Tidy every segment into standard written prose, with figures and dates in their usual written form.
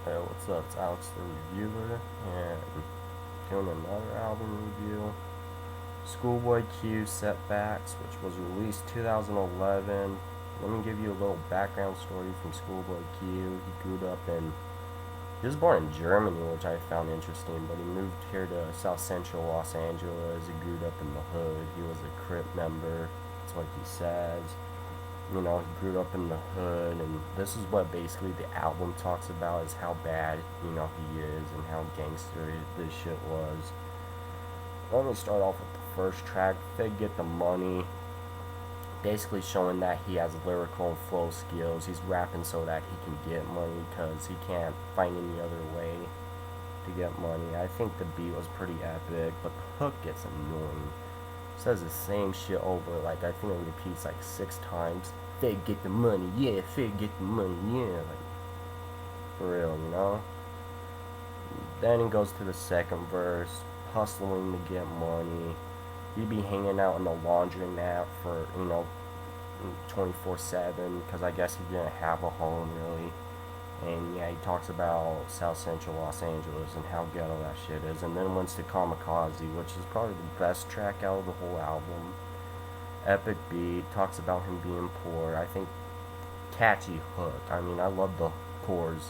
Hey, what's up? It's Alex the Reviewer, and doing another album review. Schoolboy Q Setbacks, which was released 2011. Let me give you a little background story from Schoolboy Q. He grew up in. He was born in Germany, which I found interesting, but he moved here to South Central Los Angeles. He grew up in the hood. He was a Crip member. That's what he says. He grew up in the hood, and this is what basically the album talks about, is how bad, he is and how gangster this shit was. Let me start off with the first track, They Get the Money, basically showing that he has lyrical and flow skills. He's rapping so that he can get money because he can't find any other way to get money. I think the beat was pretty epic, but the hook gets annoying. Says the same shit over, like I think it repeats like 6 times. Fake get the money, yeah, fake get the money, yeah, like for real. Then it goes to the second verse, hustling to get money. He'd be hanging out in the laundromat for 24/7 because I guess he didn't have a home really. And yeah, he talks about South Central Los Angeles and how ghetto that shit is. And then went to Kamikaze, which is probably the best track out of the whole album. Epic beat, talks about him being poor. I think catchy hook. I mean, I love the chorus.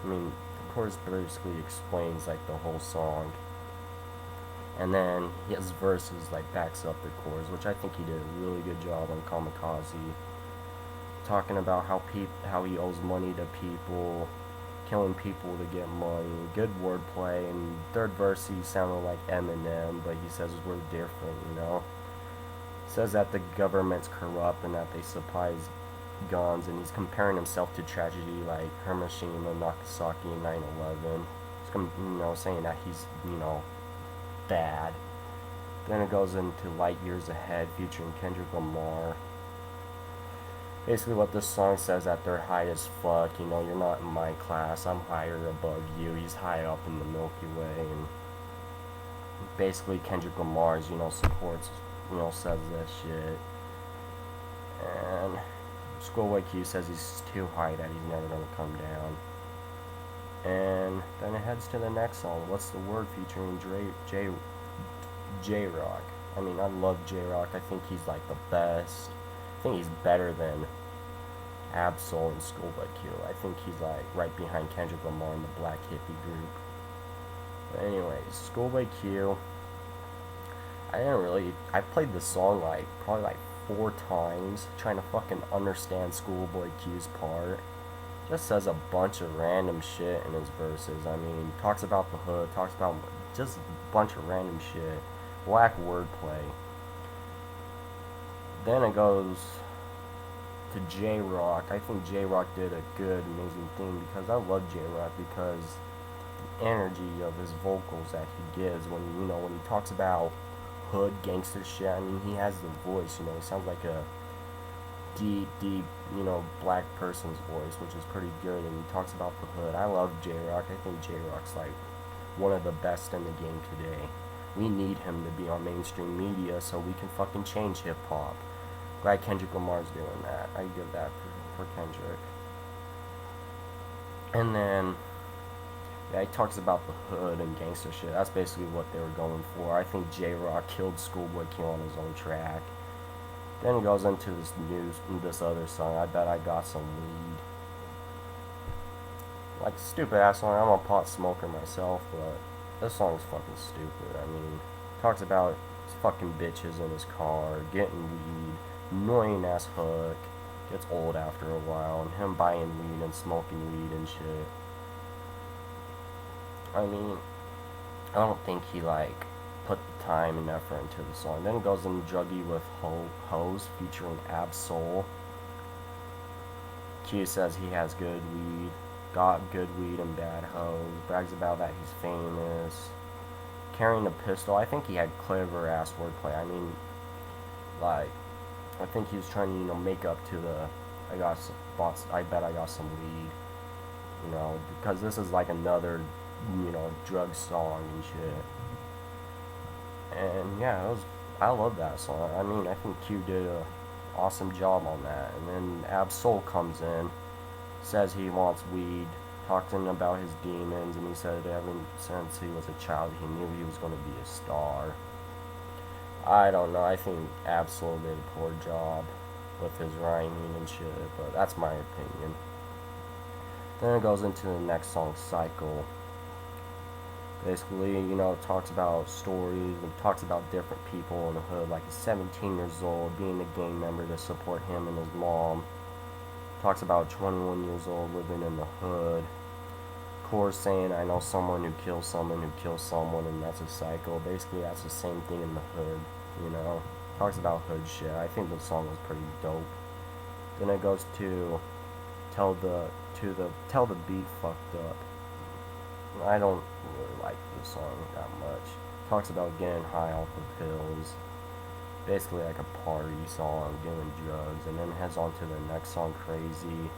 The chorus basically explains like the whole song. And then his verses like backs up the chorus, which I think he did a really good job on Kamikaze. Talking about how he owes money to people, killing people to get money. Good wordplay. And third verse he sounded like Eminem, but he says we're different. Says that the government's corrupt and that they supply guns, and he's comparing himself to tragedy like Hiroshima, Nagasaki, and 9/11. He's saying that he's bad. Then it goes into Light Years Ahead featuring Kendrick Lamar. Basically what this song says, that they're high as fuck, you're not in my class, I'm higher above you. He's high up in the Milky Way, and basically Kendrick Lamar's, supports, says that shit. And Schoolboy Q says he's too high, that he's never gonna come down. And then it heads to the next song, What's the Word, featuring J-Rock. I mean, I love J-Rock. I think he's like the best. I think he's better than Absol and Schoolboy Q. I think he's like right behind Kendrick Lamar in the Black Hippie group. But anyways, Schoolboy Q. I played this song like probably like 4 times trying to fucking understand Schoolboy Q's part. Just says a bunch of random shit in his verses. I mean, talks about the hood, talks about just a bunch of random shit. Whack wordplay. Then it goes to J-Rock. I think J-Rock did a good, amazing thing because I love J-Rock because the energy of his vocals that he gives when he talks about hood gangster shit. I mean, he has the voice. He sounds like a deep, black person's voice, which is pretty good. And he talks about the hood. I love J-Rock. I think J-Rock's like one of the best in the game today. We need him to be on mainstream media so we can fucking change hip hop. Glad Kendrick Lamar's doing that. I give that for Kendrick. And then, yeah, he talks about the hood and gangster shit. That's basically what they were going for. I think J-Rock killed Schoolboy Q on his own track. Then he goes into this other song, I Bet I Got Some Weed. Like, stupid ass song. I'm a pot smoker myself, but this song is fucking stupid. I mean, talks about his fucking bitches in his car, getting weed, annoying ass hook, gets old after a while, and him buying weed and smoking weed and shit. I mean, I don't think he like put the time and effort into the song. Then it goes in Druggy with Hose featuring Absol. Q says he has good weed, got good weed and bad hoes, brags about that he's famous. Carrying a pistol, I think he had clever ass wordplay. I mean, like, I think he was trying to, make up to the I bet I got some weed, because this is like another, drug song and shit. And yeah, I love that song. I mean, I think Q did a awesome job on that. And then Absol comes in, says he wants weed, talking about his demons, and he said ever since he was a child he knew he was going to be a star. I don't know, I think Absol did a poor job with his rhyming and shit, but that's my opinion. Then it goes into the next song, Cycle. Basically, it talks about stories, it talks about different people in the hood, like he's 17 years old, being a gang member to support him and his mom. Talks about 21 years old, living in the hood. Course saying, I know someone who kills someone who kills someone, and that's a cycle. Basically, that's the same thing in the hood, Talks about hood shit. I think the song was pretty dope. Then it goes to tell the beat fucked up. I don't really like this song that much. Talks about getting high off of pills. Basically like a party song, doing drugs, and then heads on to the next song, Crazy.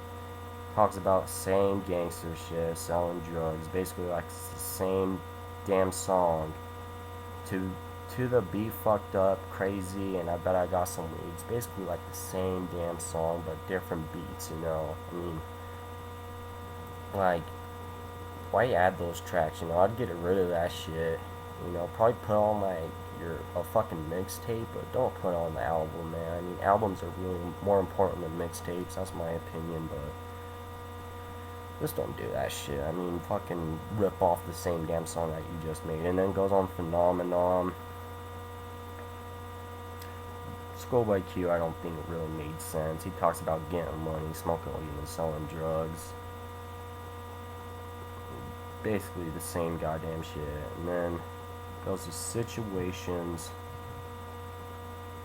Talks about same gangster shit, selling drugs. Basically like it's the same damn song. To the beat fucked up, Crazy, and I bet I got some weed. It's basically like the same damn song but different beats, I mean, like, why add those tracks? I'd get rid of that shit. Probably put on a fucking mixtape, but don't put on the album, man. I mean, albums are really more important than mixtapes. That's my opinion, but just don't do that shit. I mean, fucking rip off the same damn song that you just made, and then goes on Phenomenon. schoolboyq, I don't think it really made sense. He talks about getting money, smoking weed, and selling drugs. Basically the same goddamn shit. And then goes to Situations.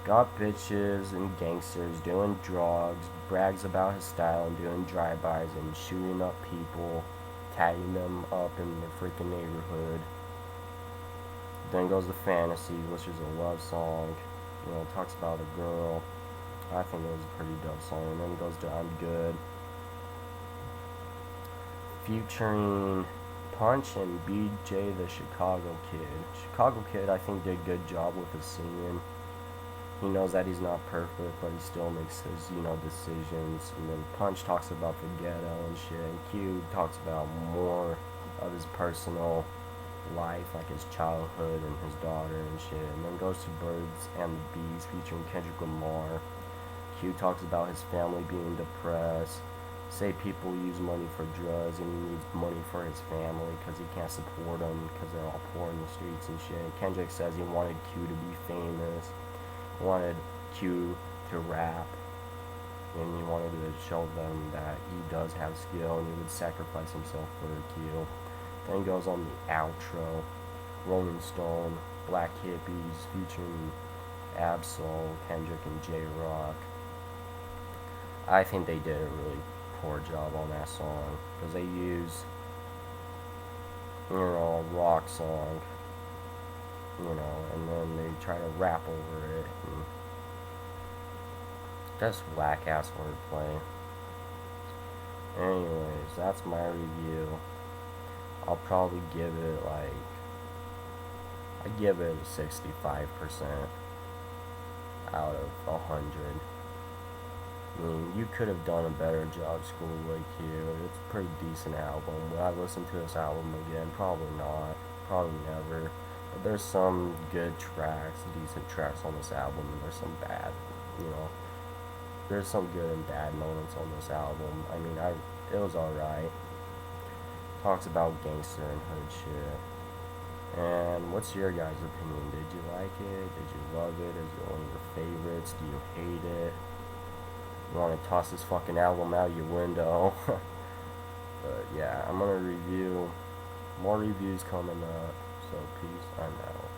Got bitches and gangsters doing drugs, brags about his style and doing drive-bys and shooting up people, tagging them up in the freaking neighborhood. Then goes to Fantasy, which is a love song. Talks about a girl. I think it was a pretty dope song. And then goes to I'm Good, featuring Punch and BJ the Chicago Kid. Chicago Kid, I think, did a good job with his singing. He knows that he's not perfect, but he still makes his, decisions. And then Punch talks about the ghetto and shit. And Q talks about more of his personal life, like his childhood and his daughter and shit. And then goes to Birds and the Bees, featuring Kendrick Lamar. Q talks about his family being depressed. Say people use money for drugs and he needs money for his family because he can't support them because they're all poor in the streets and shit. And Kendrick says he wanted Q to be famous. He wanted Q to rap. And he wanted to show them that he does have skill and he would sacrifice himself for Q. Then he goes on the outro. Rolling Stone, Black Hippies, featuring Absol, Kendrick, and J-Rock. I think they did a really poor job on that song because they use, a rock song, and then they try to rap over it. And just whack ass wordplay. Anyways, that's my review. I'll probably give it I give it a 65% out of 100. I mean, you could have done a better job, schoolboyq. It's a pretty decent album. Will I listen to this album again? Probably not. Probably never. But there's some good tracks, decent tracks on this album, and there's some bad, there's some good and bad moments on this album. I mean, it was alright. Talks about gangster and hood shit. And what's your guys' opinion? Did you like it? Did you love it? Is it one of your favorites? Do you hate it? You want to toss this fucking album out your window? But yeah, I'm gonna review more reviews coming up. So peace, I'm out.